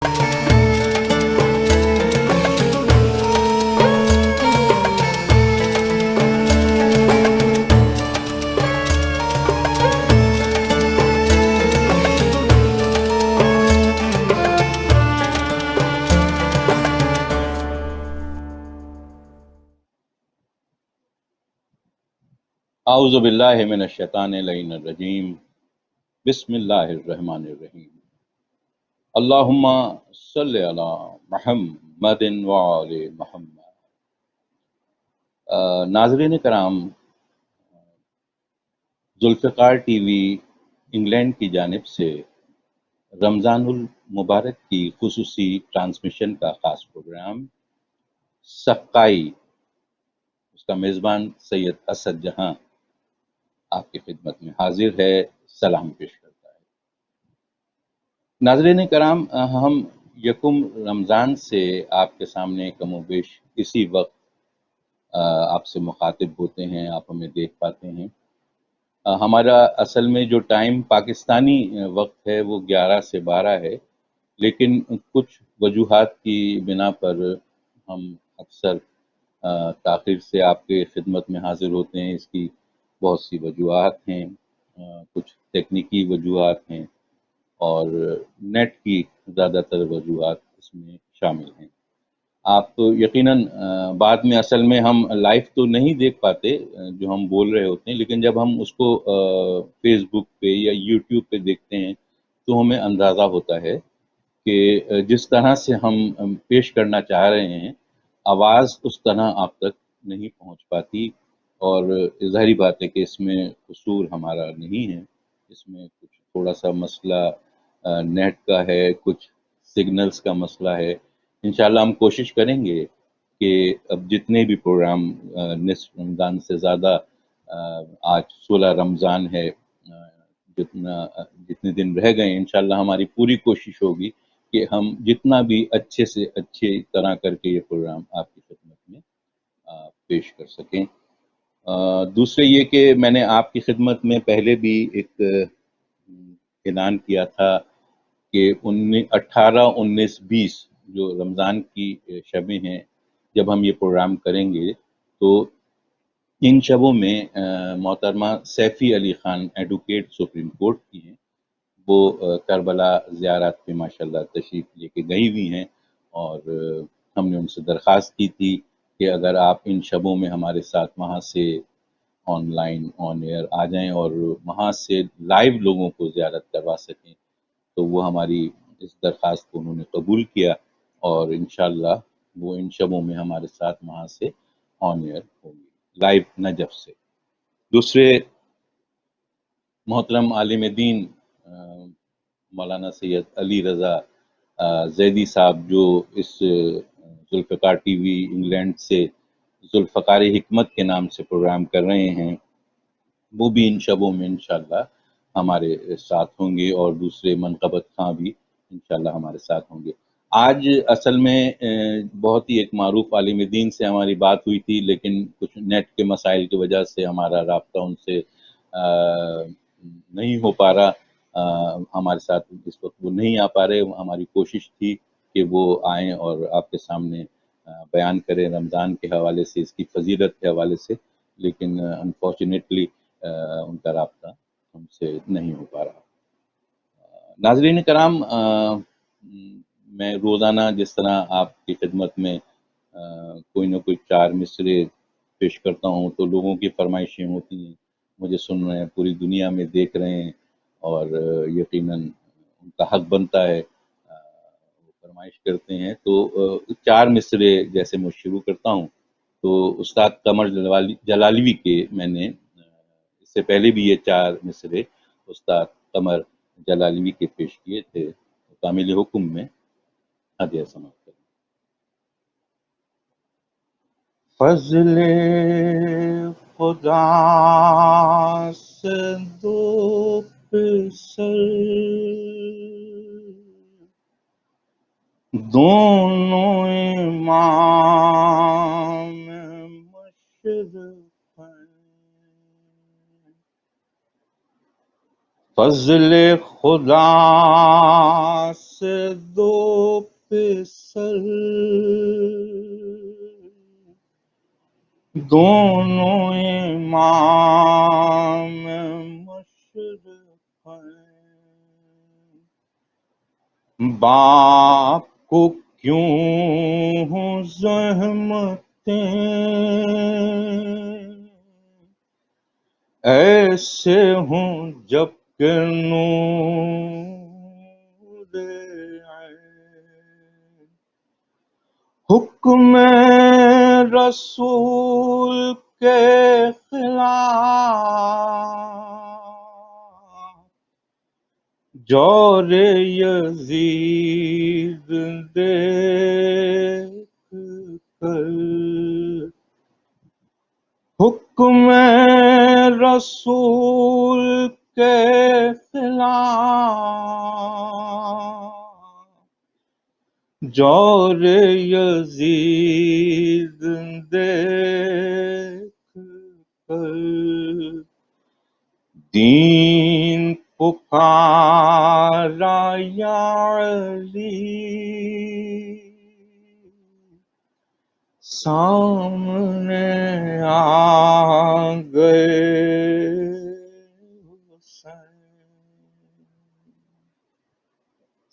اعوذ باللہ من الشیطان اللعین الرجیم بسم اللہ الرحمن الرحیم اللہم صلی علی محمد وعلی محمد۔ ناظرین کرام، ذوالفقار ٹی وی انگلینڈ کی جانب سے رمضان المبارک کی خصوصی ٹرانسمیشن کا خاص پروگرام سقائی، اس کا میزبان سید اسد جہاں آپ کی خدمت میں حاضر ہے، سلام پیش کرتا ہے۔ ناظرین کرام، ہم یکم رمضان سے آپ کے سامنے کم و بیش اسی وقت آپ سے مخاطب ہوتے ہیں، آپ ہمیں دیکھ پاتے ہیں۔ ہمارا اصل میں جو ٹائم پاکستانی وقت ہے وہ 11 سے 12 ہے، لیکن کچھ وجوہات کی بنا پر ہم اکثر تاخیر سے آپ کے خدمت میں حاضر ہوتے ہیں۔ اس کی بہت سی وجوہات ہیں، کچھ تکنیکی وجوہات ہیں اور نیٹ کی زیادہ تر وجوہات اس میں شامل ہیں۔ آپ تو یقیناً بعد میں اصل میں ہم لائیو تو نہیں دیکھ پاتے جو ہم بول رہے ہوتے ہیں، لیکن جب ہم اس کو فیس بک پہ یا یوٹیوب پہ دیکھتے ہیں تو ہمیں اندازہ ہوتا ہے کہ جس طرح سے ہم پیش کرنا چاہ رہے ہیں آواز اس طرح آپ تک نہیں پہنچ پاتی، اور ظاہری بات ہے کہ اس میں قصور ہمارا نہیں ہے، اس میں کچھ تھوڑا سا مسئلہ نیٹ کا ہے، کچھ سگنلز کا مسئلہ ہے۔ انشاءاللہ ہم کوشش کریں گے کہ اب جتنے بھی پروگرام نصف رمضان سے زیادہ، آج 16 رمضان ہے، جتنے دن رہ گئے، انشاءاللہ ہماری پوری کوشش ہوگی کہ ہم جتنا بھی اچھے سے اچھے طرح کر کے یہ پروگرام آپ کی خدمت میں پیش کر سکیں۔ دوسرے یہ کہ میں نے آپ کی خدمت میں پہلے بھی ایک اعلان کیا تھا کہ 18، 19، 20 جو رمضان کی شبیں ہیں، جب ہم یہ پروگرام کریں گے تو ان شبوں میں محترمہ Saifi Ali Khan advocate supreme court کی ہیں، وہ کربلا زیارت پہ ماشاءاللہ تشریف لے کے گئی ہوئی ہیں، اور ہم نے ان سے درخواست کی تھی کہ اگر آپ ان شبوں میں ہمارے ساتھ وہاں سے آن لائن آن ایئر آ جائیں اور وہاں سے لائیو لوگوں کو زیارت کروا سکیں، تو وہ ہماری اس درخواست کو انہوں نے قبول کیا، اور انشاءاللہ وہ ان شبوں میں ہمارے ساتھ وہاں سے آن ایئر ہوں گے، لائیو نجف سے۔ دوسرے محترم عالم دین مولانا سید علی رضا زیدی صاحب، جو اس ذوالفقار ٹی وی انگلینڈ سے ذوالفقار حکمت کے نام سے پروگرام کر رہے ہیں، وہ بھی ان شبوں میں انشاءاللہ ہمارے ساتھ ہوں گے، اور دوسرے منقبت خاں بھی انشاءاللہ ہمارے ساتھ ہوں گے۔ آج اصل میں بہت ہی ایک معروف عالم دین سے ہماری بات ہوئی تھی، لیکن کچھ نیٹ کے مسائل کی وجہ سے ہمارا رابطہ ان سے نہیں ہو پا رہا، ہمارے ساتھ اس وقت وہ نہیں آ پا رہے۔ ہماری کوشش تھی کہ وہ آئیں اور آپ کے سامنے بیان کریں رمضان کے حوالے سے، اس کی فضیلت کے حوالے سے، لیکن انفارچونیٹلی ان کا رابطہ ہم سے نہیں ہو پا رہا۔ ناظرین کرام، میں روزانہ جس طرح آپ کی خدمت میں کوئی نہ کوئی 4 مصرے پیش کرتا ہوں تو لوگوں کی فرمائشیں ہوتی ہیں، مجھے سن رہے ہیں، پوری دنیا میں دیکھ رہے ہیں، اور یقیناً ان کا حق بنتا ہے، وہ فرمائش کرتے ہیں۔ تو 4 مصرے جیسے میں شروع کرتا ہوں تو استاد قمر جلالی کے میں نے اس سے پہلے بھی یہ 4 مصرے استاد قمر جلالی کے پیش کیے تھے، کامل حکم میں ہدیہ سماعت کریں۔ فضل خدا سے دو پسر دونوں امام مشرق ہیں، فضل خدا سے دو پسر دونوں امام مشرق ہیں، باپ کو کیوں ہوں زحمتیں، ایسے ہوں جب کہ نور عین، حکم رسول کے خلاف جور یزید دیکھ کر، حکم رسول کے خلاف جور یزید دیکھ کر، دین پکارا یا علی، سامنے آ گئے حسین۔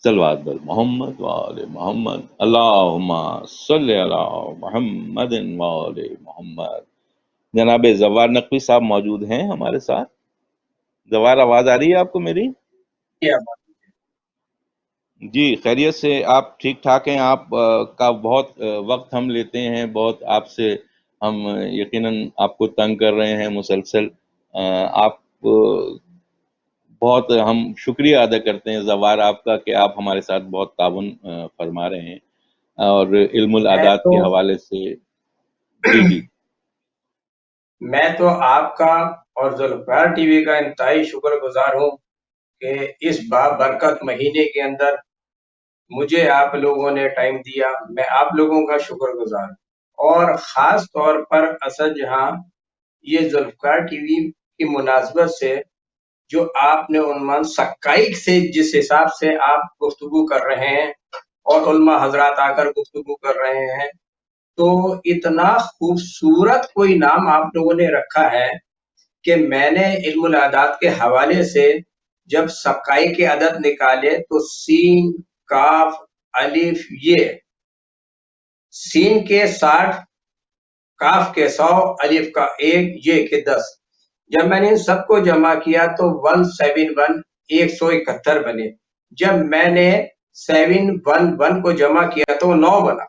صلوات بر محمد وآل محمد، اللہم صلی علی محمد وآل محمد۔ جناب زوار نقوی صاحب موجود ہیں ہمارے ساتھ۔ زوار، آواز آ رہی ہے آپ کو میری؟ جی خیریت سے، آپ ٹھیک ٹھاک ہیں؟ آپ کا بہت وقت ہم لیتے ہیں، بہت آپ سے ہم یقیناً آپ کو تنگ کر رہے ہیں مسلسل۔ آپ بہت ہم شکریہ ادا کرتے ہیں زوار آپ کا کہ آپ ہمارے ساتھ بہت تعاون فرما رہے ہیں، اور علم العادات کے حوالے سے۔ جی جی، میں تو آپ کا اور ذوالفقار ٹی وی کا انتہائی شکر گزار ہوں کہ اس بابرکت مہینے کے اندر مجھے آپ لوگوں نے ٹائم دیا۔ میں آپ لوگوں کا شکر گزار ہوں، اور خاص طور پر اسد جہاں یہ ذوالفقار ٹی وی کی مناسبت سے جو آپ نے عنوان سکائیک سے جس حساب سے آپ گفتگو کر رہے ہیں اور علماء حضرات آ کر گفتگو کر رہے ہیں، تو اتنا خوبصورت کوئی نام آپ لوگوں نے رکھا ہے کہ میں نے علم العادات کے حوالے سے جب سکائی کے عدد نکالے تو سین، کاف، الف، یہ سین کے 60، کاف کے 100، الف کا 1، یہ کے 10، جب میں نے ان سب کو جمع کیا تو 171 171 بنے۔ جب میں نے 711 کو جمع کیا تو 9 بنا،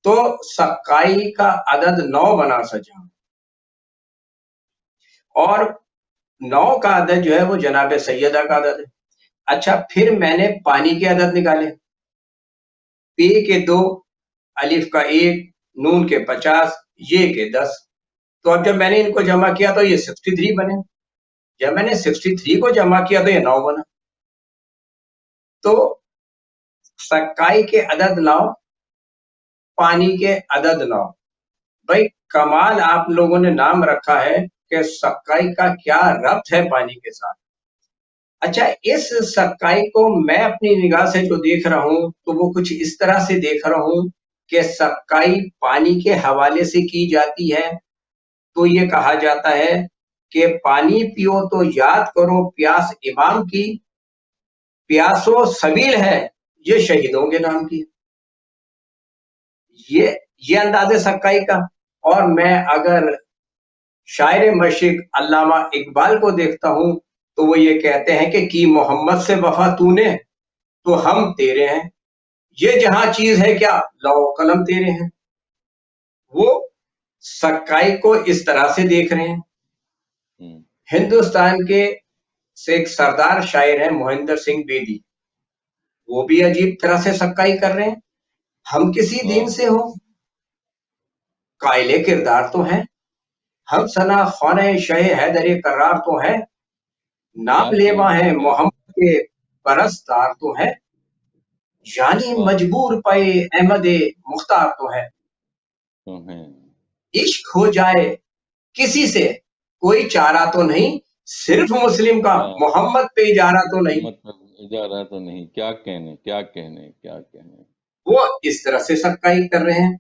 تو سکائی کا عدد 9 بنا سجا، اور 9 کا عدد جو ہے وہ جناب سیدہ کا عدد ہے۔ اچھا، پھر میں نے پانی کے عدد نکالے، پی کے 2، الف کا 1، نون کے 50، یہ کے 10، تو اب جب میں نے ان کو جمع کیا تو یہ 63 بنے۔ جب میں نے 63 کو جمع کیا تو یہ 9 بنا۔ تو سکائی کے عدد 9، پانی کے عدد 9۔ بھائی کمال آپ لوگوں نے نام رکھا ہے کہ سکائی کا کیا ربط ہے پانی کے ساتھ۔ اچھا، اس سکائی کو میں اپنی نگاہ سے جو دیکھ رہا ہوں تو وہ کچھ اس طرح سے دیکھ رہا ہوں کہ سکائی پانی کے حوالے سے کی جاتی ہے، تو یہ کہا جاتا ہے کہ پانی پیو تو یاد کرو پیاس امام کی، پیاسو سبیل ہے یہ شہیدوں کے نام کی۔ یہ انداز سکائی کا۔ اور میں اگر شاعر مشرق علامہ اقبال کو دیکھتا ہوں تو وہ یہ کہتے ہیں کہ کی محمد سے وفا تو نے تو ہم تیرے ہیں، یہ جہاں چیز ہے کیا لو قلم تیرے ہیں۔ وہ سکائی کو اس طرح سے دیکھ رہے ہیں۔ ہندوستان کے سے ایک سردار شاعر ہیں مہندر سنگھ بیدی، وہ بھی عجیب طرح سے سکائی کر رہے ہیں۔ ہم کسی دین سے ہوں، قائل کردار تو ہیں، ہم ثنا خوانہ شہ حیدر کرار تو ہیں، نام لیوا ہیں محمد کے پرستار تو ہیں، یعنی مجبور پے احمد مختار تو ہے۔ عشق ہو جائے کسی سے کوئی چارہ تو نہیں، صرف مسلم کا محمد پہ اجارہ تو نہیں۔ جا رہا تو نہیں، کیا کہنے کیا کہنے کیا کہنے۔ وہ اس طرح سے سکائی کر رہے ہیں،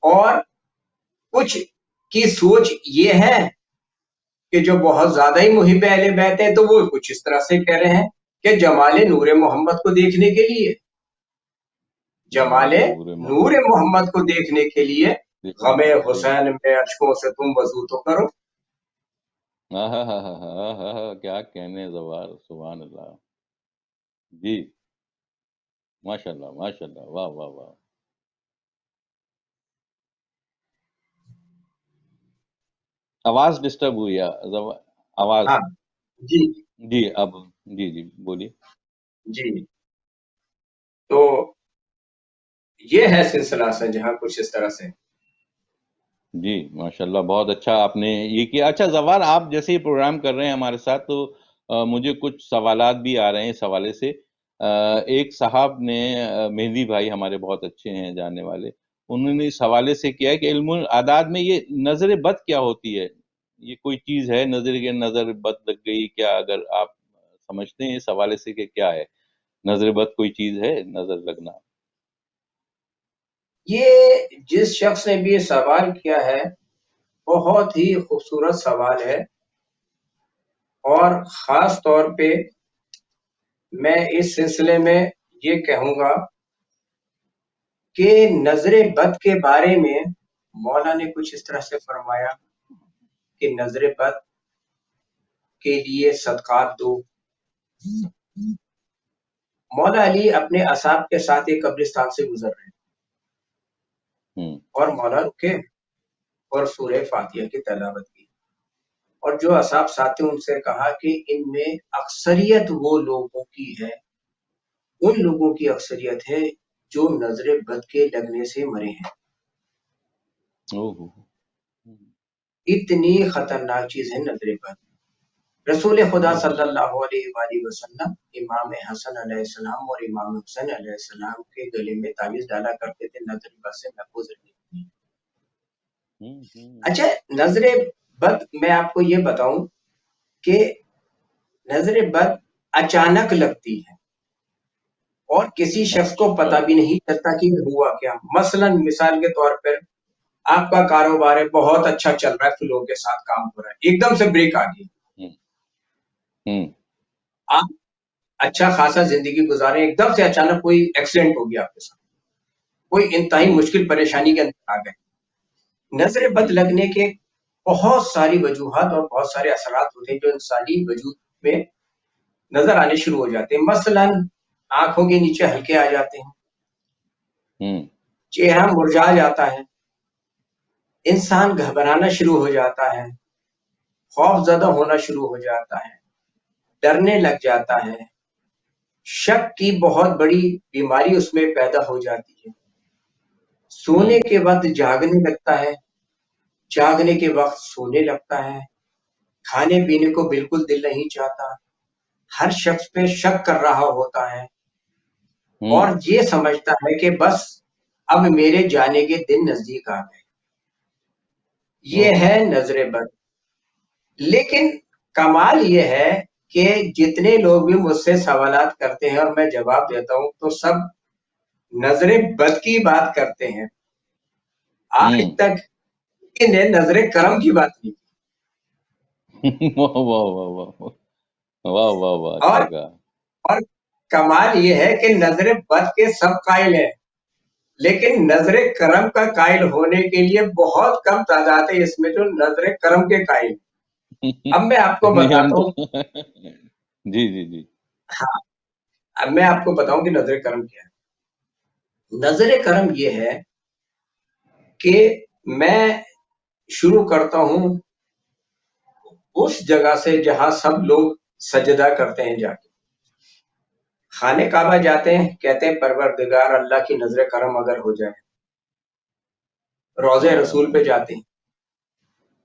اور کچھ کی سوچ یہ ہے کہ جو بہت زیادہ ہی محب اہل بیت ہیں تو وہ کچھ اس طرح سے کہہ رہے ہیں کہ جمال نور محمد کو دیکھنے کے لیے، جمال جمال نور نور محمد محمد کو دیکھنے کے لیے غم دیکھنے کے لیے، حسین میں اشکوں سے تم وضو تو کرو۔ کیا کہنے زوار، سبحان اللہ، جی، ماشاء اللہ ماشاء اللہ، واہ واہ واہ۔ آواز ڈسٹرب ہوئی ہے، آواز، ہاں جی جی اب، جی جی بولیے۔ جی، تو یہ ہے سلسلہ سے جہاں کچھ اس طرح سے۔ جی ماشاء اللہ، بہت اچھا آپ نے یہ کیا۔ اچھا زوار، آپ جیسے یہ پروگرام کر رہے ہیں ہمارے ساتھ، تو مجھے کچھ سوالات بھی آ رہے ہیں اس حوالے سے۔ ایک صاحب نے، مہدی بھائی ہمارے بہت اچھے ہیں جاننے والے، انہوں نے اس حوالے سے کیا ہے کہ علم الاعداد میں یہ نظر بد کیا ہوتی ہے؟ یہ کوئی چیز ہے نظر بد لگ گئی کیا؟ اگر آپ سمجھتے ہیں اس حوالے سے کہ کیا ہے نظر بد، کوئی چیز ہے نظر لگنا؟ یہ جس شخص نے بھی یہ سوال کیا ہے بہت ہی خوبصورت سوال ہے، اور خاص طور پہ میں اس سلسلے میں یہ کہوں گا کہ نظر بد کے بارے میں مولا نے کچھ اس طرح سے فرمایا کہ نظر بد کے لیے صدقات دو۔ مولا علی اپنے اصحاب کے ساتھ ایک قبرستان سے گزر رہے ہوں اور مولا رکے اور سورہ فاتحہ کی تلاوت کی، اور جو اصحاب ساتھ ان سے کہا کہ ان میں اکثریت وہ لوگوں کی ہے، ان لوگوں کی اکثریت ہے جو نظر بد کے لگنے سے مرے ہیں۔ اوہ، اتنی خطرناک چیز ہے نظر بد۔ رسول خدا اوہ، صلی اللہ علیہ وآلہ وسلم امام حسن علیہ السلام اور امام حسین علیہ السلام کے گلے میں تعویذ ڈالا کرتے تھے نظر بد سے محفوظ رہنے کے لیے۔ اچھا، نظر بد میں آپ کو یہ بتاؤں کہ نظر بد اچانک لگتی ہے اور کسی شخص کو اچھا، پتہ بھی نہیں چلتا کہ ہوا کیا۔ مثلا مثال کے طور پر آپ کا کاروبار ہے، بہت اچھا چل رہا ہے، فلو کے ساتھ کام ہو رہا ہے، ایک دم سے بریک آ گئی، ہوں ہوں آپ اچھا خاصا زندگی گزارے، ایک دم سے اچانک کوئی ایکسیڈنٹ ہو گیا آپ کے ساتھ، کوئی انتہائی ہوں مشکل پریشانی کے اندر آ گئے۔ نظر بد ہوں لگنے کے بہت ساری وجوہات اور بہت سارے اثرات ہوتے ہیں جو انسانی وجود میں نظر آنے شروع ہو جاتے ہیں۔ مثلا آنکھوں کے نیچے ہلکے آ جاتے ہیں، ہوں چہرہ مرجھا جاتا ہے، انسان گھبرانا شروع ہو جاتا ہے، خوف زدہ ہونا شروع ہو جاتا ہے، ڈرنے لگ جاتا ہے، شک کی بہت بڑی بیماری اس میں پیدا ہو جاتی ہے، سونے ہوں کے وقت جاگنے لگتا ہے، جاگنے کے وقت سونے لگتا ہے، کھانے پینے کو بالکل دل نہیں چاہتا، ہر شخص پہ شک کر رہا ہوتا ہے، ہوں اور یہ سمجھتا ہے کہ بس اب میرے جانے کے دن نزدیک آ گئے۔ یہ اوہ، ہے نظر بد۔ لیکن کمال یہ ہے کہ جتنے لوگ بھی مجھ سے سوالات کرتے ہیں اور میں جواب دیتا ہوں تو سب نظر بد کی بات کرتے ہیں، آج ہوں تک کسی نے نظر کرم کی بات نہیں کی۔ واہ واہ واہ واہ واہ واہ واہ، اور اچھا کہا۔ اور کمال یہ ہے کہ نظر بد کے سب قائل ہیں، لیکن نظر کرم کا قائل ہونے کے لیے بہت کم تعداد ہے اس میں جو نظر کرم کے قائل ہیں۔ اب میں آپ کو نہیں ہم بتاتا تو ہوں، جی جی جی، ہاں، اب میں آپ کو بتاؤں کہ نظر کرم کیا ہے۔ نظر کرم یہ ہے کہ میں شروع کرتا ہوں اس جگہ سے جہاں سب لوگ سجدہ کرتے ہیں، جا کے خانہ کعبہ جاتے ہیں، کہتے ہیں پروردگار اللہ کی نظر کرم اگر ہو جائے، روضہ رسول پہ جاتے ہیں،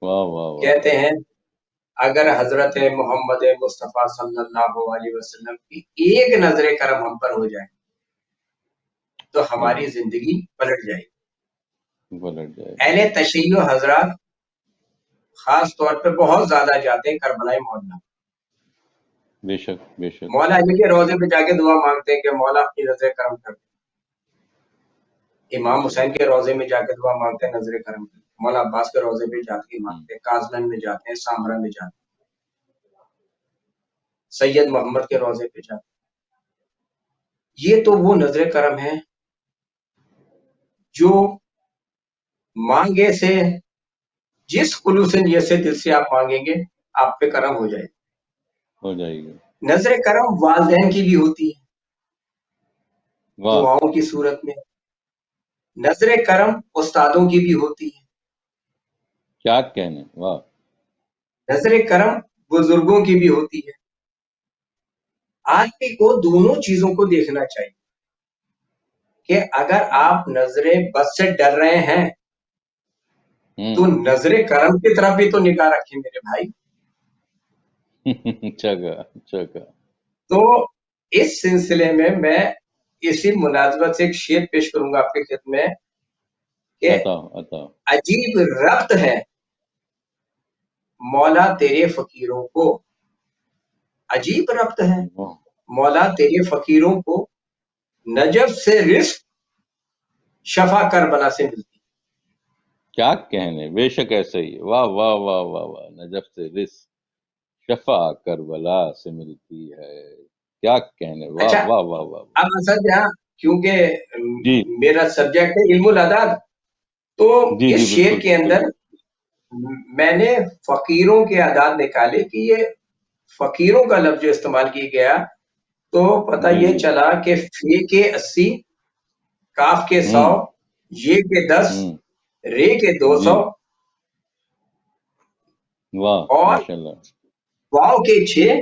واہ واہ واہ کہتے واہ، ہیں اگر حضرت محمد مصطفیٰ صلی اللہ علیہ وسلم کی ایک نظر کرم ہم پر ہو جائے تو ہماری اللہ زندگی پلٹ جائے گی۔ پلٹ جائے گی۔ اہل تشیع حضرات خاص طور پہ بہت زیادہ جاتے ہیں کربلا معلیٰ، بے شک بے شک. مولا علی کے روضے پہ جا کے دعا مانگتے ہیں کہ مولا اپنی نظر کرم کر دے. امام حسین کے روضے میں جا کے دعا مانگتے ہیں نظر کرم کر دے. مولا عباس کے روضے پہ جا کے مانگتے ہیں، کازلن میں جاتے ہیں، سامرا میں جاتے ہیں، سید محمد کے روضے پہ جاتے ہیں. یہ تو وہ نظر کرم ہے جو مانگے سے، جس خلوص نیت سے دل سے آپ مانگیں گے آپ پہ کرم ہو جائے. ہو جائے گی. نظر کرم والدین کی بھی ہوتی ہے واہ دعاؤں کی صورت میں، نظر کرم استادوں کی بھی ہوتی ہے، کیا کہنے. واہ. نظر کرم بزرگوں کی بھی ہوتی ہے. آدمی کو دونوں چیزوں کو دیکھنا چاہیے کہ اگر آپ نظر بد سے ڈر رہے ہیں تو نظر کرم کی طرف بھی تو نگاہ رکھیں میرے بھائی. اچھا کہا اچھا کہا. تو اس سلسلے میں اسی مناسبت سے ایک شعر پیش کروں گا آپ کے خدمت میں کہ عطا. عجیب ربط ہے مولا تیرے فقیروں کو، عجیب ربط ہے مولا تیرے فقیروں کو، نجف سے رزق شفا کربلا سے ملتی. کیا کہنے. بے شک ایسا ہی ہے. واہ واہ واہ واہ واہ. نجف سے رزق شفا کربلا سے ملتی ہے. کیا کہنے. واہ اچھا واہ واہ واہ. اب اصل جہاں کیونکہ جی میرا سبجیکٹ ہے علم الاداد، تو جی اس جی شعر بالکل کے اندر میں نے فقیروں کے اعداد نکالے کہ یہ فقیروں کا لفظ جو استعمال کیا گیا تو پتہ جی یہ جی. چلا کہ فے کے 80، کاف کے 100، یہ کے 10، رے کے 200 جی. واہ اور ماشاء اللہ. واو کے 6،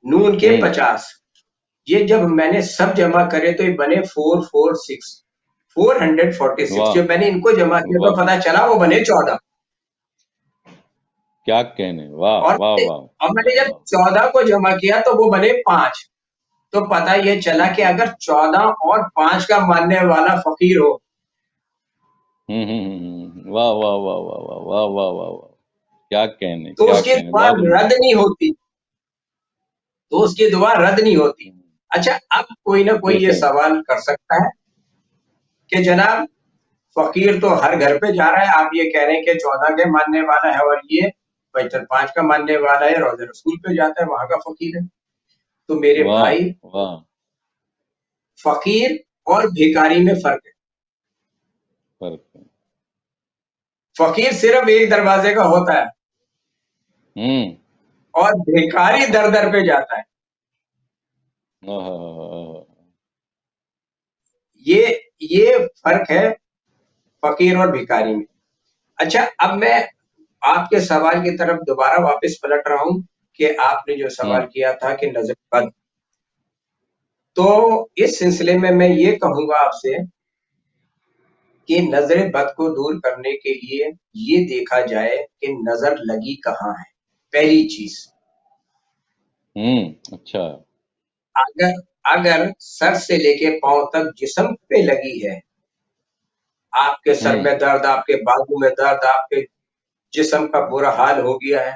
نون کے 50. یہ جب میں نے سب جمع کرے تو یہ بنے 446، 446. واہ جب میں نے ان کو جمع کیا تو واہ. پتہ چلا وہ بنے 14. کیا کہنے. واہ اور واہ واہ. میں نے جب 14 کو جمع کیا تو وہ بنے 5. تو پتہ یہ چلا کہ اگر 14 اور 5 کا ماننے والا فقیر ہو واہ واہ واہ واہ واہ واہ واہ واہ واہ. کیا کہنے تو کیا اس کی کہنے. دعا لازمی. رد نہیں ہوتی، تو اس کی دعا رد نہیں ہوتی. اچھا اب کوئی نہ بے کوئی یہ شک. سوال کر سکتا ہے کہ جناب فقیر تو ہر گھر پہ جا رہا ہے، آپ یہ کہہ رہے ہیں کہ 14 کے ماننے والا ہے اور یہ 5 کا ماننے والا ہے، روزہ رسول پہ جاتا ہے، وہاں کا فقیر ہے. تو میرے واہ بھائی واہ. فقیر اور بھیکاری میں فرق ہے. فرق ہے. فقیر صرف ایک دروازے کا ہوتا ہے اور بھیکاری در در پہ جاتا ہے. یہ فرق ہے فقیر اور بھیکاری میں. اچھا اب میں آپ کے سوال کی طرف دوبارہ واپس پلٹ رہا ہوں کہ آپ نے جو سوال کیا تھا کہ نظر بد، تو اس سلسلے میں یہ کہوں گا آپ سے کہ نظر بد کو دور کرنے کے لیے یہ دیکھا جائے کہ نظر لگی کہاں ہے. پہلی چیز، اچھا. اگر سر سے لے کے پاؤں تک جسم پہ لگی ہے، آپ کے سر میں درد، آپ کے بازو میں درد، آپ کے جسم کا برا حال ہو گیا ہے،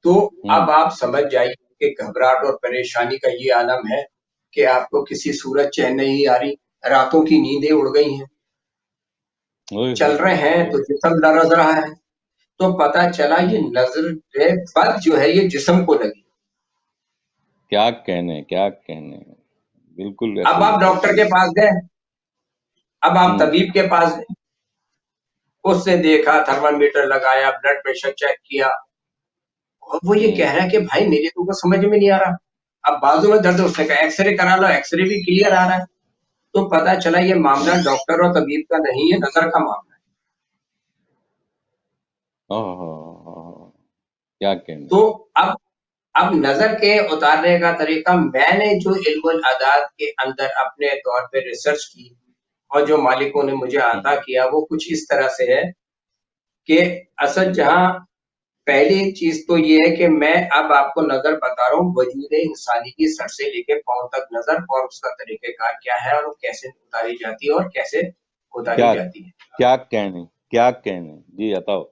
تو اب آپ سمجھ جائیے کہ گھبراہٹ اور پریشانی کا یہ عالم ہے کہ آپ کو کسی صورت چین نہیں آ رہی، راتوں کی نیندیں اڑ گئی ہیں، چل رہے ہیں تو جسم لرز رہا ہے. تو پتہ چلا یہ نظر بد جو ہے یہ جسم کو لگی. کیا کہنے کیا کہنے. بالکل اب ایسے ہی آپ ڈاکٹر کے پاس گئے، اب آپ طبیب کے پاس گئے، اس نے دیکھا، تھرمامیٹر لگایا، بلڈ پریشر چیک کیا، اور وہ یہ کہہ رہا ہے کہ بھائی میرے کو سمجھ میں نہیں آ رہا. اب بازو میں درد، اس نے کہا ایکس رے کرا لو، ایکس رے بھی کلیئر آ رہا ہے. تو پتہ چلا یہ معاملہ ڈاکٹر اور طبیب کا نہیں ہے، نظر کا معاملہ ہے. کیا کہنے. تو اب نظر کے اتارنے کا طریقہ، میں نے جو علم الاداد کے اندر اپنے طور پہ ریسرچ کی اور جو مالکوں نے مجھے عطا کیا وہ کچھ اس طرح سے ہے کہ اصل جہاں پہلی چیز تو یہ ہے کہ میں اب آپ کو نظر بتا رہا ہوں وجود انسانی کی سر سے لے کے پاؤں تک نظر، اور اس کا طریقہ کار کیا ہے اور وہ کیسے اتاری جاتی ہے اور کیسے اتاری جاتی ہے. کیا کہنے کیا کہنے. جی بتاؤ.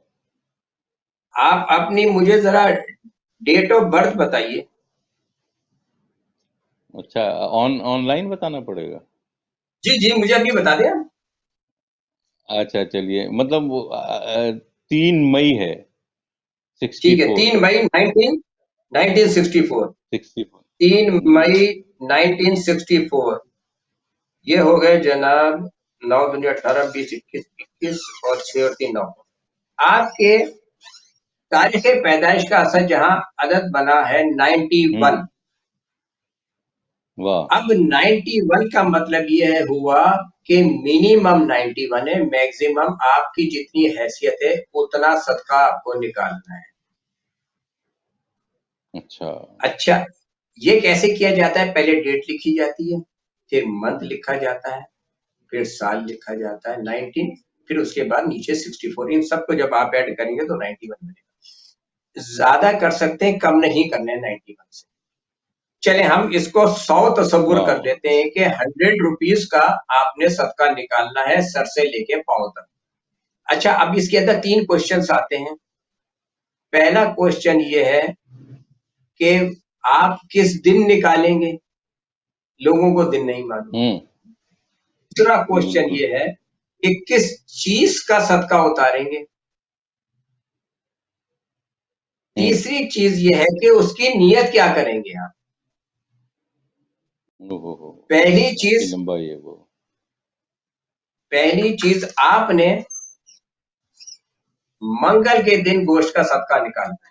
آپ اپنی مجھے ذرا ڈیٹ آف برتھ بتائیے. اچھا، آن لائن بتانا پڑے گا؟ جی جی، مجھے ابھی بتا دیں آپ۔ اچھا چلیے، مطلب وہ 3 مئی ہے، سکسٹی ٹھیک ہے، فور 3 مئی 1964، سکسٹی فور جی، 3 مئی 1964، یہ ہو گئے جناب 9 × 18 = 20 ، 21 اور 6 اور 3 9۔ آپ کے تاریخ پیدائش کا اثر جہاں عدد بنا ہے 91۔ ہوں، واہ، اب 91 کا مطلب یہ ہوا کہ منیمم 91 ہے، میکسیمم آپ کی جتنی حیثیت ہے اتنا صدقہ آپ کو نکالنا ہے۔ اچھا، اچھا، یہ کیسے کیا جاتا ہے؟ پہلے ڈیٹ لکھی جاتی ہے، پھر منتھ لکھا جاتا ہے، پھر سال لکھا جاتا ہے 19، پھر اس کے بعد نیچے 64۔ ان سب کو جب آپ ایڈ کریں گے تو 91 ملے گا۔ زیادہ کر سکتے ہیں، کم نہیں کرنے 91 سے۔ چلے ہم اس کو 100 تصور واہ، کر لیتے ہیں کہ 100 روپیز کا آپ نے صدقہ نکالنا ہے سر سے لے کے پاؤں تک۔ اچھا، اب اس کے اندر 3 کوشچنس آتے ہیں۔ پہلا کوشچن یہ ہے کہ آپ کس دن نکالیں گے؟ لوگوں کو دن نہیں معلوم۔ ہوں، دوسرا کوشچن بالکل، یہ ہے کہ کس چیز کا صدقہ اتاریں گے؟ ہوں، تیسری چیز یہ ہے کہ اس کی نیت کیا کریں گے آپ؟ اوہ، پہلی کافی چیز لمبا ہے وہ، پہلی چیز آپ نے منگل کے دن گوشت کا صدقہ نکالنا ہے۔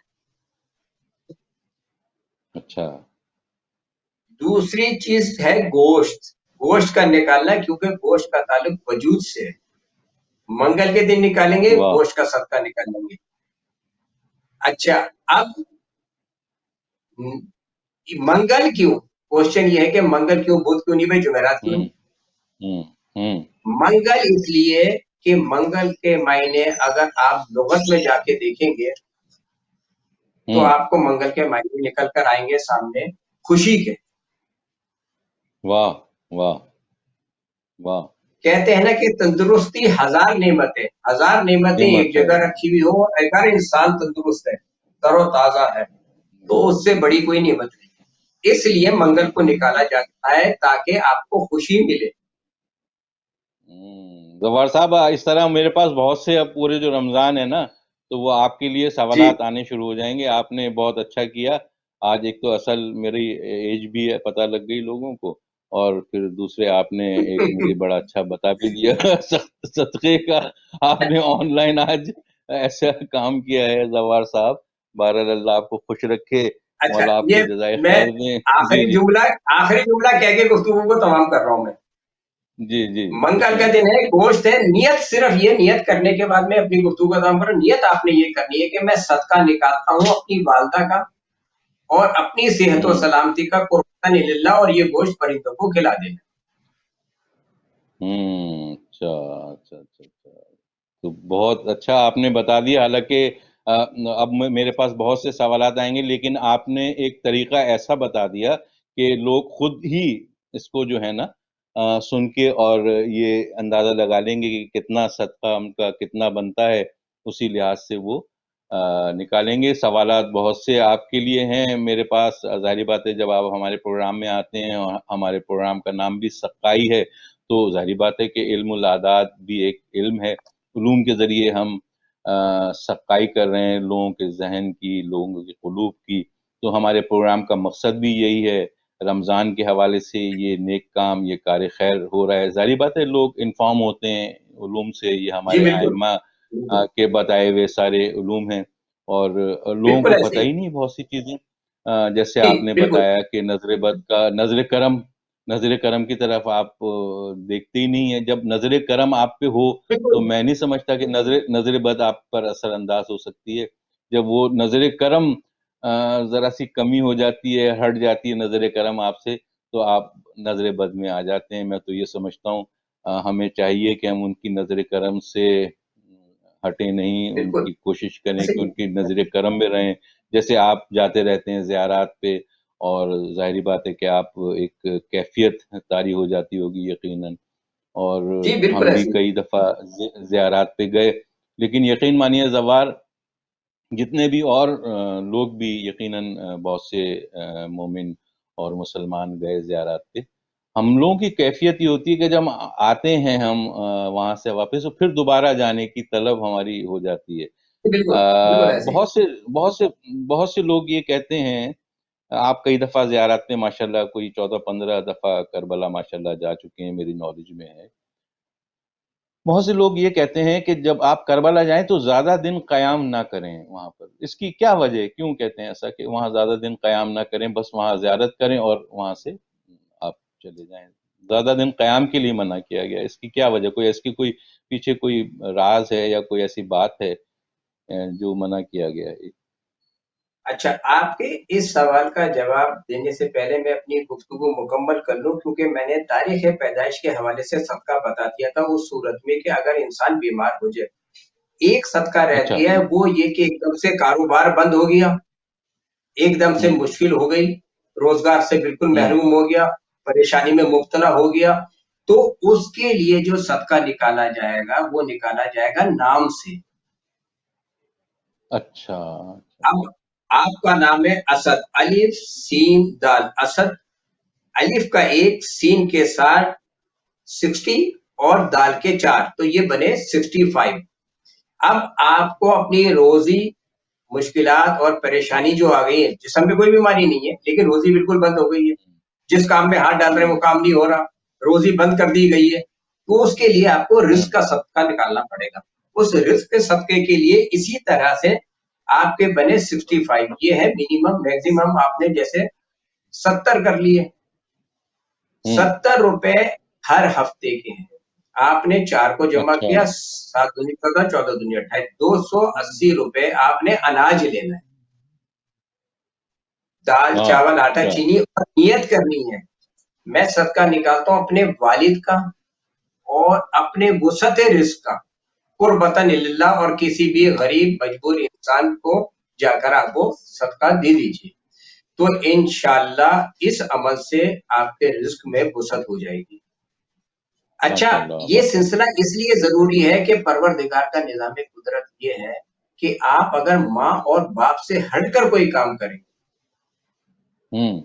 اچھا، دوسری چیز ہے گوشت، گوشت کا نکالنا ہے کیونکہ گوشت کا تعلق وجود سے ہے۔ منگل کے دن نکالیں گے، واہ، گوشت کا صدقہ نکالیں گے۔ اچھا، اب منگل کیوں؟ کوشچن یہ ہے کہ منگل کیوں، بدھ کیوں نہیں، بھائی جمعرات کیوں ہوں، نہیں؟ ہوں، ہوں، منگل اس لیے کہ منگل کے معنی اگر آپ لغت میں جا کے دیکھیں گے تو ہوں، آپ کو منگل کے معنی نکل کر آئیں گے سامنے، خوشی کے۔ واہ، واہ، واہ، کہتے ہیں نا کہ تندرستی 1000 نعمتیں ایک نعمت ہے، جگہ رکھی ہوئی ہو، اگر انسان تندرست ہے، تر و تازہ ہے، تو اس سے بڑی کوئی نعمت نہیں۔ اس لیے منگل کو نکالا جاتا ہے تاکہ آپ کو خوشی ملے۔ زوار صاحب، اس طرح میرے پاس بہت سے اب پورے جو رمضان ہے نا، تو وہ آپ کے لیے جی سوالات آنے شروع ہو جائیں گے۔ آپ نے بہت اچھا کیا، آج ایک تو اصل میری ایج بھی ہے، پتہ لگ گئی لوگوں کو، اور پھر دوسرے آپ نے ایک مجھے بڑا اچھا بتا بھی دیا صدقے کا۔ آپ نے آن لائن آج ایسا کام کیا ہے زوار صاحب، بہرحال اللہ آپ کو خوش رکھے، اچھا، مولا آپ کو یہ جزائے میں خیر دیں۔ جی آخری جی جملہ آخری جملہ کہہ کے گفتگو کو تمام کر رہا ہوں میں۔ جی جی، منگل کا پوچھیے۔ دن ہے، گوشت ہے، نیت صرف یہ نیت کرنے کے بعد میں اپنی گفتگو کا تمام کروں۔ نیت آپ نے یہ کرنی ہے کہ میں صدقہ نکالتا ہوں اپنی والدہ کا اور اپنی صحت و ہوں، سلامتی کا قربان للہ، اور یہ گوشت پرندوں کو کھلا دینا۔ اچھا، اچھا، اچھا، اچھا، تو بہت اچھا آپ نے بتا دیا، حالانکہ آ، اب میرے پاس بہت سے سوالات آئیں گے، لیکن آپ نے ایک طریقہ ایسا بتا دیا کہ لوگ خود ہی اس کو جو ہے نا سن کے اور یہ اندازہ لگا لیں گے کہ کتنا صدقہ ان کا کتنا بنتا ہے، اسی لحاظ سے وہ نکالیں گے۔ سوالات بہت سے آپ کے لیے ہیں میرے پاس، ظاہری بات ہے جب آپ ہمارے پروگرام میں آتے ہیں اور ہمارے پروگرام کا نام بھی سقائی ہے، تو ظاہری بات ہے کہ علم العادات بھی ایک علم ہے، علوم کے ذریعے ہم سقائی کر رہے ہیں لوگوں کے ذہن کی، لوگوں کے قلوب کی۔ تو ہمارے پروگرام کا مقصد بھی یہی ہے، رمضان کے حوالے سے یہ نیک کام، یہ کار خیر ہو رہا ہے، ظاہری بات ہے لوگ انفارم ہوتے ہیں علوم سے، یہ جی ہمارے بالکل ائمہ بالکل کے بتائے ہوئے سارے علوم ہیں، اور لوگوں بالکل کو ایسے پتہ ہی ہی نہیں بہت سی چیزیں، جیسے جی آپ نے بالکل بتایا کہ نظر بد کا نظر کرم کی طرف آپ دیکھتے ہی نہیں ہیں۔ جب نظر کرم آپ پہ ہو تو بالکل میں نہیں سمجھتا کہ نظر بد آپ پر اثر انداز ہو سکتی ہے۔ جب وہ نظر کرم ذرا سی کمی ہو جاتی ہے، ہٹ جاتی ہے نظر کرم آپ سے، تو آپ نظر بد میں آ جاتے ہیں۔ میں تو یہ سمجھتا ہوں ہمیں چاہیے کہ ہم ان کی نظر کرم سے ہٹیں نہیں، ان بالکل کی کوشش کریں ایسے کہ ہی ان کی نظر کرم میں رہیں۔ جیسے آپ جاتے رہتے ہیں زیارات پہ، اور ظاہری بات ہے کہ آپ ایک کیفیت طاری ہو جاتی ہوگی یقیناً، اور جی بالکل ہم بھی ایسے ہی کئی دفعہ زیارات پہ گئے، لیکن یقین مانیے زوار، جتنے بھی اور لوگ بھی یقیناً بہت سے مومن اور مسلمان گئے زیارات پہ. ہم لوگوں کی کیفیت یہ ہوتی ہے کہ جب آتے ہیں ہم وہاں سے واپس تو پھر دوبارہ جانے کی طلب ہماری ہو جاتی ہے. بالکل بالکل ایسے ہی. بہت سے لوگ یہ کہتے ہیں، آپ کئی دفعہ زیارات میں ماشاءاللہ کوئی 14-15 دفعہ کربلا ماشاءاللہ جا چکے ہیں، میری نالج میں ہے. بہت سے لوگ یہ کہتے ہیں کہ جب آپ کربلا جائیں تو زیادہ دن قیام نہ کریں وہاں پر. اس کی کیا وجہ ہے؟ کیوں کہتے ہیں ایسا کہ وہاں زیادہ دن قیام نہ کریں، بس وہاں زیارت کریں اور وہاں سے آپ چلے جائیں؟ زیادہ دن قیام کے لیے منع کیا گیا، اس کی کیا وجہ؟ اس کی کوئی پیچھے کوئی راز ہے یا کوئی ایسی بات ہے جو منع کیا گیا ہے؟ اچھا، آپ کے اس سوال کا جواب دینے سے پہلے میں اپنی گفتگو مکمل کر لوں، کیونکہ میں نے تاریخ پیدائش کے حوالے سے صدقہ بتا دیا تھا اس صورت میں کہ اگر انسان بیمار ہو جائے، ایک صدقہ اچھا. رہتی ہے، وہ یہ کہ ایک دم سے کاروبار بند ہو گیا، ایک دم سے ہوں مشکل ہو گئی، روزگار سے بالکل ہوں محروم ہو گیا، پریشانی میں مبتلا ہو گیا، تو اس کے لیے جو صدقہ نکالا جائے گا وہ نکالا جائے گا نام سے. اچھا. اب آپ کا نام ہے اسد، الف سین دال، اسد. الف کا ایک، سین کے 60 اور دال کے 4، تو یہ بنے 65. اب آپ کو اپنی روزی، مشکلات اور پریشانی جو آ گئی ہے، جسم میں کوئی بیماری نہیں ہے لیکن روزی بالکل بند ہو گئی ہے، جس کام میں ہاتھ ڈال رہے ہیں وہ کام نہیں ہو رہا، روزی بند کر دی گئی ہے، تو اس کے لیے آپ کو رزق کا صدقہ نکالنا پڑے گا. اس رزق کے صدقے کے لیے اسی طرح سے آپ کے بنے 65. یہ ہے منیمم. میکسیمم آپ نے جیسے 70 کر لیے، 70 روپے ہر ہفتے کے ہیں. آپ نے 4 کو جمع اچھا. کیا، 7 دنیا 14، 14 دنیا 28، 280 روپے آپ نے اناج لینا ہے، دال ہاں. چاول آٹا اچھا. چینی، اور نیت کرنی ہے میں صدقہ نکالتا ہوں اپنے والد کا اور اپنے وسعت رزق کا، قربتاً للہ، اور کسی بھی غریب مجبور انسان کو جا کر آپ کو صدقہ دے دیجیے، تو انشاءاللہ اس عمل سے آپ کے رزق میں وسعت ہو جائے گی. اچھا، ماشاء اللہ یہ ماشاء سلسلہ اللہ. اس لیے ضروری ہے کہ پروردگار کا نظام قدرت یہ ہے کہ آپ اگر ماں اور باپ سے ہٹ کر کوئی کام کریں ہوں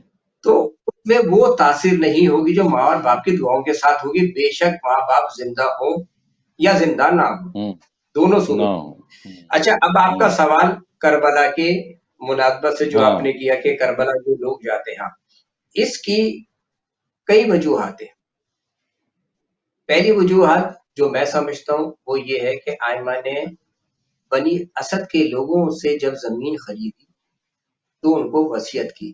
تو اس میں وہ تاثیر نہیں ہوگی جو ماں اور باپ کی دعاؤں کے ساتھ ہوگی، بے شک ماں باپ زندہ ہو یا زندہ نہ ہو، ہوں دونوں نہ. صورت میں. اچھا، اب آپ کا ہوں سوال کربلا کے مناسبت سے جو ہاں. آپ نے کیا کہ کربلا جو لوگ جاتے ہیں، اس کی کئی وجوہات ہیں. پہلی وجوہات جو میں سمجھتا ہوں وہ یہ ہے کہ آئمہ نے بنی اسد کے لوگوں سے جب زمین خریدی تو ان کو وصیت کی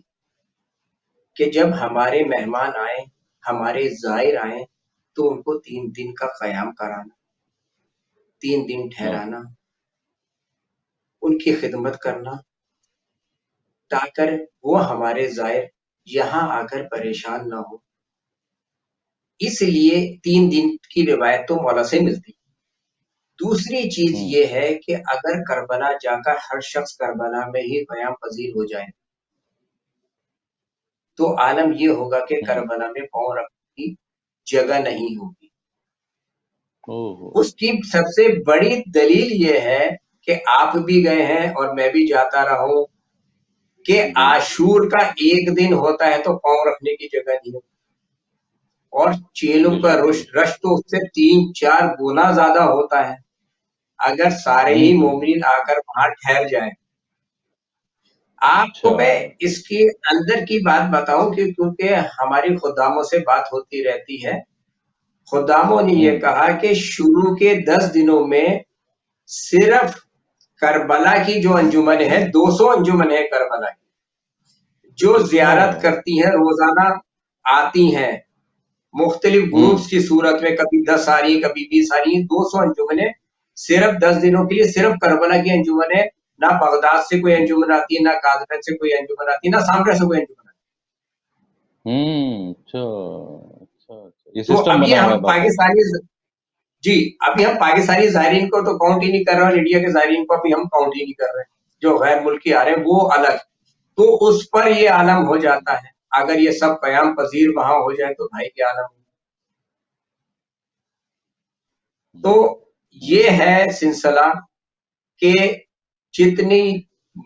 کہ جب ہمارے مہمان آئیں، ہمارے زائر آئیں، تو ان کو 3 دن کا قیام کرانا، 3 دن ہاں. ٹھہرانا، ان کی خدمت کرنا، تاکہ وہ ہمارے زائر یہاں آ کر پریشان نہ ہو. اس لیے 3 دن کی روایت تو مولا سے ملتی. دوسری چیز ہوں یہ ہے کہ اگر کربلا جا کر ہر شخص کربلا میں ہی قیام پذیر ہو جائے تو عالم یہ ہوگا کہ ہوں. کربلا میں پاؤں رکھنے کی جگہ نہیں ہوگی. اوہ. اس کی سب سے بڑی دلیل یہ ہے کہ آپ بھی گئے ہیں اور میں بھی جاتا رہا ہوں کہ جی. عاشور کا ایک دن ہوتا ہے تو پاؤں رکھنے کی جگہ نہیں ہوتی، اور چیلوں کا بالکل. رش تو اس سے 3-4 گنا زیادہ ہوتا ہے. اگر سارے ہی ہوں. مومنین آ کر وہاں ٹھہر جائیں. آپ کو اچھا. میں اس کی اندر کی بات بتاؤں کہ کیونکہ ہماری خداموں سے بات ہوتی رہتی ہے، خداموں نے یہ ہوں کہا کہ شروع کے 10 دنوں میں صرف کربلا کی جو انجمن ہے، 200 انجمن ہے کربلا کی، جو اچھا. زیارت کرتی ہیں، روزانہ آتی ہیں مختلف ہوں. گروپس کی صورت میں، کبھی 10 آ رہی ہیں، کبھی 20 آ رہی ہیں، 200 انجمنیں صرف 10 دنوں کے لیے صرف کربلا کی انجمن ہے. نہ بغداد سے کوئی انجمن آتی ہے، نہ قادیان سے کوئی انجمن آتی ہے، نہ سامرا سے کوئی انجمن آتی اچھا. اچھا اچھا، یہ ہے. تو سسٹم اب یہ بنا ہوا ہے ہم باقاعدہ. پاکستانی، جی ابھی ہم پاکستانی زائرین کو تو کاؤنٹ ہی نہیں کر رہے، اور انڈیا کے زائرین کو ابھی ہم کاؤنٹ ہی نہیں کر رہے، جو غیر ملکی آ رہے ہیں وہ الگ. تو اس پر یہ عالم ہو جاتا ہے. اگر یہ سب قیام پذیر وہاں ہو جائے تو بھائی کیا عالم. تو ہوں یہ ہے سلسلہ کہ جتنی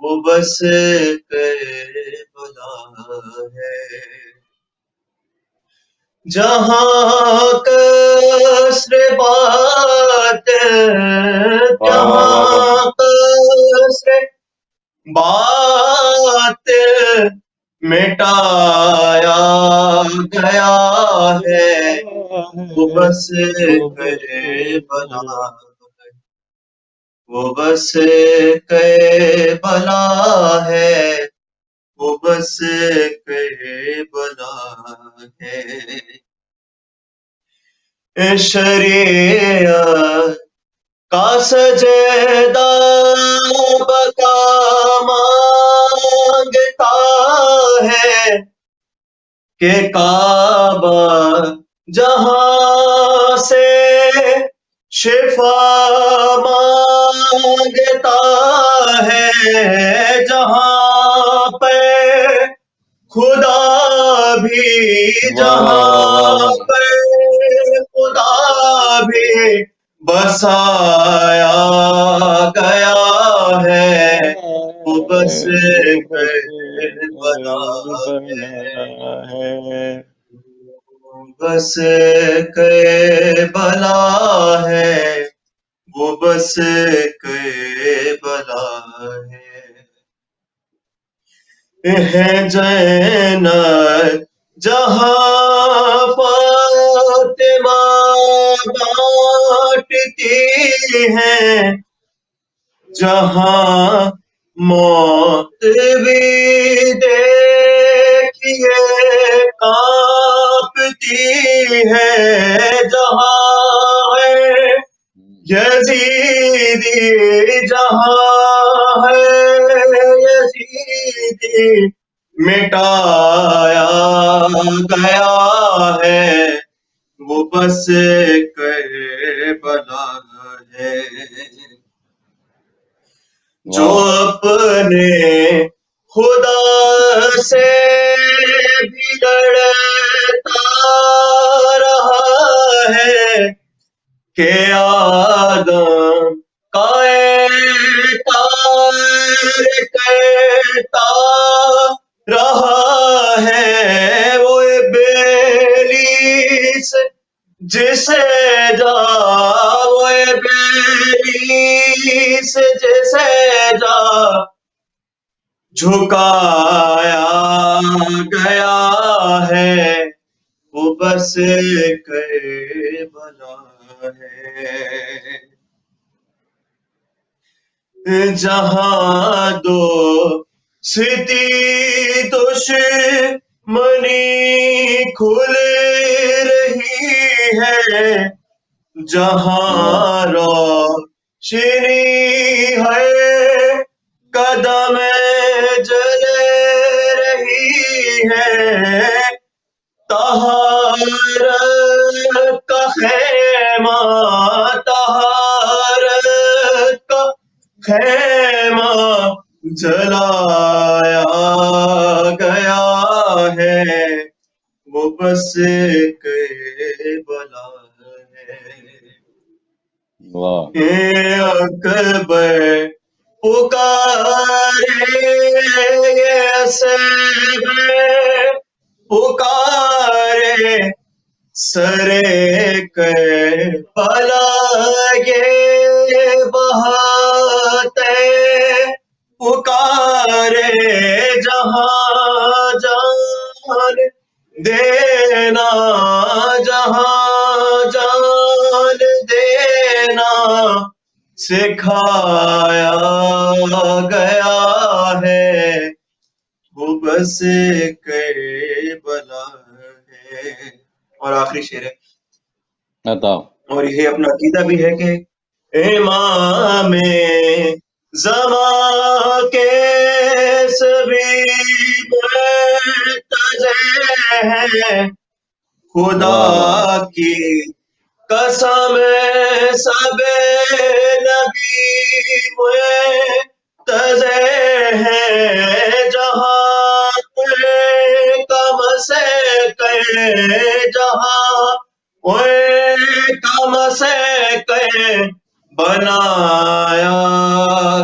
وہ بس کربلا ہے، جہاں کسر بات، واہ واہ واہ واہ، جہاں کسر بات مٹایا گیا ہے، وہ بس کربلا ہے، وہ بس کربلا ہے، وہ بس کربلا ہے، شریعت کا سجدہ بقا مانگتا ہے، کہ کعبہ جہاں سے شفا مانگتا ہے، جہاں پہ خدا بھی، واہ واہ واہ واہ جہاں واہ، پہ خدا بھی بسایا گیا ہے، وہ بس وہ بس کربلا بنا ہے، ہے، بس کربلا ہے، وہ بس کربلا ہے زینب جہاں فاطمہ بانٹتی ہیں، جہاں موت بھی دیکھیے کانپتی ہے، جہاں ہے یزیدی، جہاں ہے یزیدی مٹایا گیا ہے، وہ بس کربلا ہے، جو واہ، اپنے خدا سے بھی ڈرتا رہا ہے، کہ آدم کا انکار کرتا رہا ہے، وہ ابلیس جسے جا، وہ ابلیس جسے جا جھکایا گیا ہے، وہ بس کربلا ہے، جہاں دو ستی دشمنی کھل رہی ہے، جہاں روشنی ہے قدم جل رہی ہے، طہارت کا خیمہ، طہارت کا خیمہ جلایا گیا ہے، وہ بس کربلا ہے، واہ، اکبر پکارے سب پکارے، سرے کربلا یہ بہاتے پکارے، جہاں جان دینا، جہاں جان دینا سکھایا گیا ہے، وہ بس کربلا ہے، اور آخری شعر ہے، عطا، اور یہ اپنا عقیدہ بھی ہے کہ امام زمان کے سبھی مرتضی ہیں، خدا واہ واہ، کی قسم سب نبی مرتضی ہیں، جہاں کم سے جہاں کم سے بنایا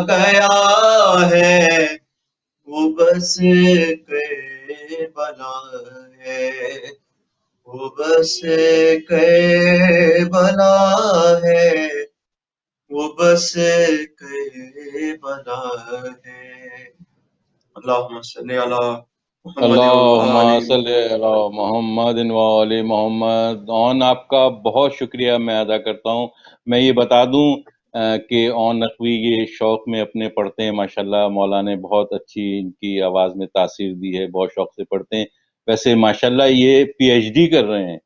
گیا ہے وہ بس کربلا ہے وہ بس کربلا ہے وہ بس کربلا ہے اللہم صلی علی محمد اللہم وآل صلی علی محمد وآل محمد. اون آپ کا بہت شکریہ میں ادا کرتا ہوں. میں یہ بتا دوں کہ اون نقوی یہ شوق میں اپنے پڑھتے ہیں ماشاءاللہ. مولا نے بہت اچھی ان کی آواز میں تاثیر دی ہے, بہت شوق سے پڑھتے ہیں. ویسے ماشاءاللہ یہ پی ایچ ڈی کر رہے ہیں.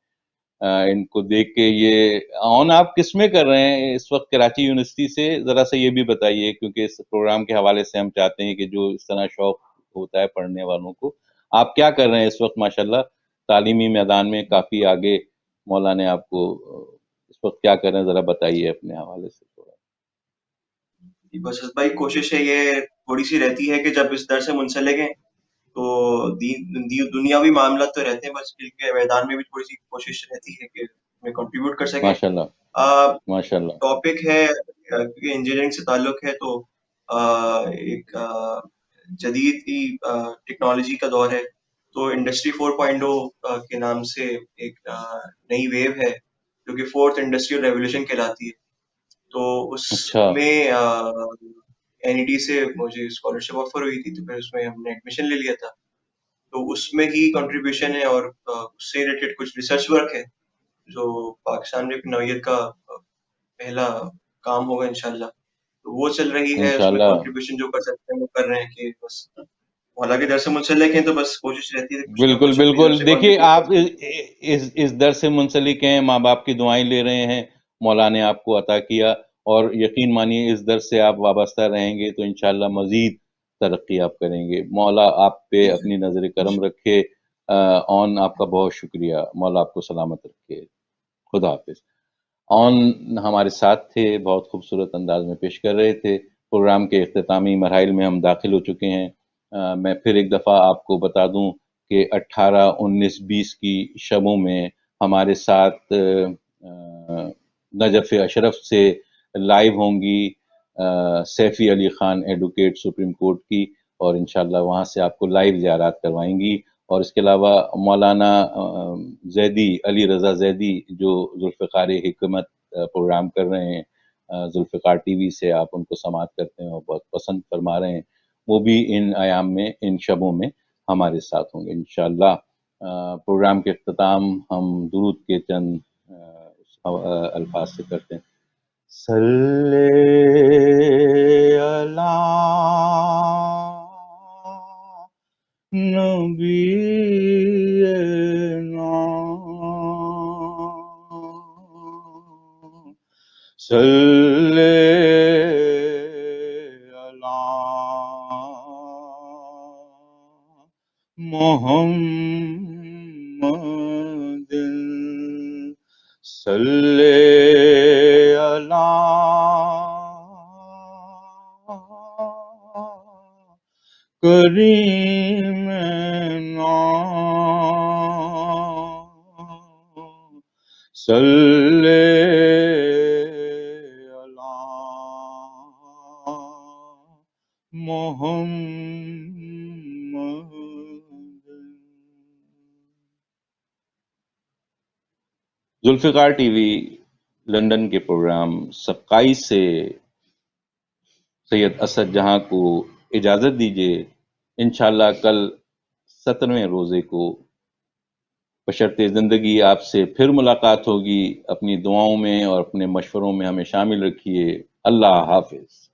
ان کو دیکھ کے یہ اون آپ کس میں کر رہے ہیں اس وقت؟ کراچی یونیورسٹی سے ذرا سا یہ بھی بتائیے, کیونکہ اس پروگرام کے حوالے سے ہم چاہتے ہیں کہ جو اس طرح شوق ہوتا ہے پڑھنے والوں کو. آپ کیا کر رہے ہیں اس وقت؟ ماشاءاللہ تعلیمی میدان میں کافی آگے مولا نے آپ کو. اس وقت کیا کر رہے ہیں ذرا بتائیے اپنے حوالے سے تھوڑا. بس بھائی کوشش ہے یہ تھوڑی سی رہتی ہے کہ جب اس در سے منسلک ہیں تو دنیاوی معاملات تو رہتے ہیں, بس علم کے میدان میں بھی تھوڑی سی کوشش رہتی ہے کہ میں کنٹریبیوٹ کر سکیں. ماشاءاللہ ماشاءاللہ. ٹاپک ہے کیونکہ انجینئرنگ سے تعلق ہے تو ایک جدید کی ٹیکنالوجی کا دور ہے, تو انڈسٹری 4.0 کے نام سے ایک نئی ویو ہے جو کہ فورتھ انڈسٹریل ریولیوشن کہلاتی ہے. تو اس میں این ای ڈی سے مجھے اسکالرشپ آفر ہوئی تھی, تو پھر اس میں ہم نے ایڈمیشن لے لیا تھا. تو اس میں ہی کنٹریبیوشن ہے اور اس سے ریلیٹڈ کچھ ریسرچ ورک ہے جو پاکستان میں نوعیت کا پہلا کام ہوگا انشاءاللہ. تو وہ چل رہی ہے, اس میں کنٹریبیوشن جو کر سکتے ہیں وہ کر رہے ہیں کہ بس حالانکہ در سے منسلک ہیں تو بس کوشش رہتی ہے بالکل بالکل. دیکھیے آپ اس در سے منسلک ہیں, ماں باپ کی دعائیں لے رہے ہیں, مولا نے آپ کو عطا کیا, اور یقین مانیے اس در سے آپ وابستہ رہیں گے تو انشاءاللہ مزید ترقی آپ کریں گے. مولا آپ پہ اپنی نظر کرم رکھے. اون آپ کا بہت شکریہ, مولا آپ کو سلامت رکھے. خدا حافظ. اون ہمارے ساتھ تھے, بہت خوبصورت انداز میں پیش کر رہے تھے. پروگرام کے اختتامی مراحل میں ہم داخل ہو چکے ہیں. میں پھر ایک دفعہ آپ کو بتا دوں کہ 18، 19، 20 کی شبوں میں ہمارے ساتھ نجف اشرف سے لائیو ہوں گی Saifi Ali Khan advocate supreme court کی, اور انشاءاللہ وہاں سے آپ کو لائیو زیارات کروائیں گی. اور اس کے علاوہ مولانا زیدی علی رضا زیدی جو ذوالفقار حکمت پروگرام کر رہے ہیں ذوالفقار ٹی وی سے, آپ ان کو سماعت کرتے ہیں اور بہت پسند فرما رہے ہیں, وہ بھی ان ایام میں ان شبوں میں ہمارے ساتھ ہوں گے انشاءاللہ. پروگرام کے اختتام ہم درود کے چند الفاظ سے کرتے ہیں. صلی علی نبی صلی علی محمد صلی علی کریم صلی علی محمد. ذوالفقار ٹی وی لندن کے پروگرام سبقائی سے سید اسد جہاں کو اجازت دیجیے. انشاءاللہ کل 17ویں روزے کو بشرط زندگی آپ سے پھر ملاقات ہوگی. اپنی دعاؤں میں اور اپنے مشوروں میں ہمیں شامل رکھیے. اللہ حافظ.